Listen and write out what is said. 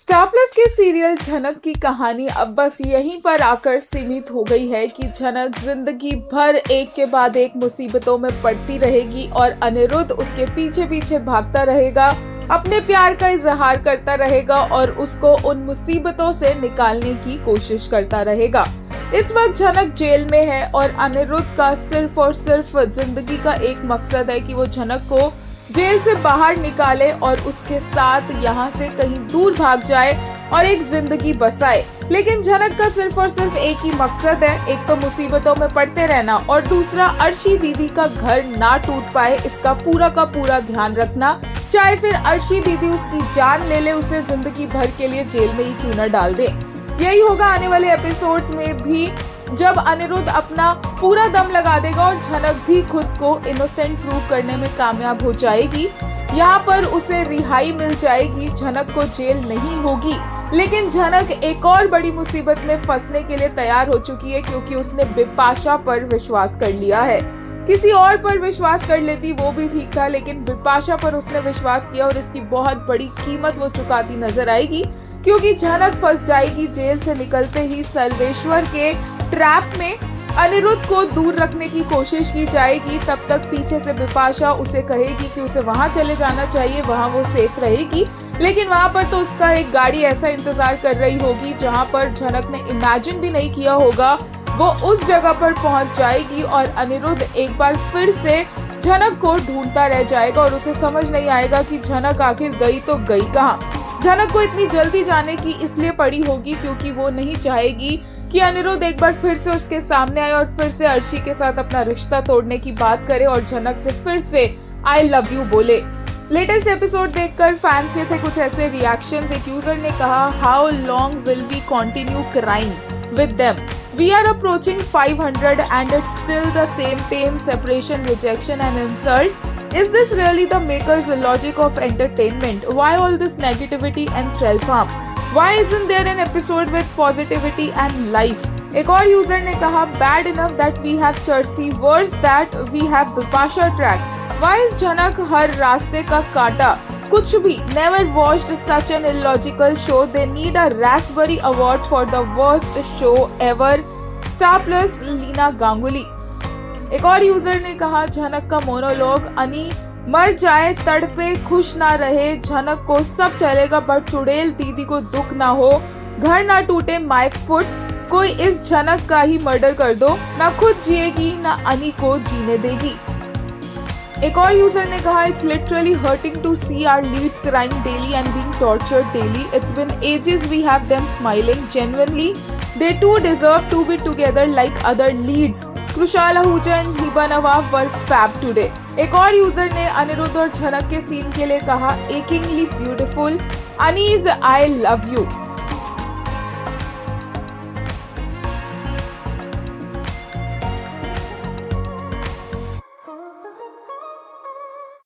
Star plus के serial झनक की कहानी अब बस यहीं पर आकर सीमित हो गई है कि झनक जिंदगी भर एक के बाद एक मुसीबतों में पड़ती रहेगी और अनिरुद्ध उसके पीछे पीछे भागता रहेगा, अपने प्यार का इजहार करता रहेगा और उसको उन मुसीबतों से निकालने की कोशिश करता रहेगा। इस वक्त झनक जेल में है और अनिरुद्ध का सिर्फ और सिर्फ जिंदगी का एक मकसद है कि वो झनक को जेल से बाहर निकाले और उसके साथ यहाँ से कहीं दूर भाग जाए और एक जिंदगी बसाए। लेकिन झनक का सिर्फ और सिर्फ एक ही मकसद है, एक तो मुसीबतों में पड़ते रहना और दूसरा अर्शी दीदी का घर ना टूट पाए इसका पूरा का पूरा ध्यान रखना, चाहे फिर अर्शी दीदी उसकी जान ले ले, उसे जिंदगी भर के लिए जेल में ही क्यों न डाल दे। यही होगा आने वाले एपिसोड्स में भी, जब अनिरुद्ध अपना पूरा दम लगा देगा और झनक भी खुद को इनोसेंट प्रूव करने में कामयाब हो जाएगी। यहाँ पर उसे रिहाई मिल जाएगी, झनक को जेल नहीं होगी। लेकिन झनक एक और बड़ी मुसीबत में फंसने के लिए तैयार हो चुकी है, क्योंकि उसने बिपाशा पर विश्वास कर लिया है। किसी और पर विश्वास कर लेती वो भी ठीक था, लेकिन बिपाशा पर उसने विश्वास किया और इसकी बहुत बड़ी कीमत वो चुकाती नजर आएगी, क्योंकि झनक फंस जाएगी जेल से निकलते ही सर्वेश्वर के ट्रैप में। अनिरुद्ध को दूर रखने की कोशिश की जाएगी, तब तक पीछे से बिपाशा उसे कहेगी कि उसे वहां चले जाना चाहिए, वहां वो सेफ रहेगी। लेकिन वहां पर तो उसका एक गाड़ी ऐसा इंतजार कर रही होगी जहां पर झनक ने इमेजिन भी नहीं किया होगा। वो उस जगह पर पहुंच जाएगी और अनिरुद्ध एक बार फिर से झनक को ढूंढता रह जाएगा और उसे समझ नहीं आएगा कि झनक आखिर गई तो गई कहाँ। झनक को इतनी जल्दी जाने की इसलिए पड़ी होगी क्योंकि वो नहीं चाहेगी कि अनिरुद्ध एक बार फिर से उसके सामने आए और फिर से अर्शी के साथ अपना रिश्ता तोड़ने की बात करे और झनक से फिर से आई लव यू बोले। लेटेस्ट एपिसोड देखकर फैंस के थे कुछ ऐसे रिएक्शंस। एक यूजर ने कहा, how long will we continue crying with them? We are approaching 500 and it's still the same pain, separation, rejection and insult. Is this really the maker's logic of entertainment? Why all this negativity and self-harm? Why isn't there an episode with positivity and life? एक और user ने कहा, bad enough that we have Chelsea, worse that we have Bipasha track. Why is झनक हर रास्ते का कांटा? कुछ भी, never watched such an illogical show. They need a Raspberry Award for the worst show ever. Star Plus Leena Ganguly. एक और user ने कहा, झनक का मोनोलॉग, अनी मर जाए तड़पे खुश ना रहे, झनक को सब चलेगा बट चुड़ैल दीदी को दुख ना हो, घर ना टूटे माय फुट, कोई इस झनक का ही मर्डर कर दो, ना खुद जिएगी ना अनी को जीने देगी। एक और यूजर ने कहा, it's literally hurting to see our leads crying daily and being tortured daily. It's been ages we have them smiling. Genuinely, they too deserve to be together like other leads. Krushal Ahuja and Hiba Nawab were fab today. एक और user ने अनिरुद्ध और झनक के scene के लिए कहा, achingly beautiful. Ani is I love you.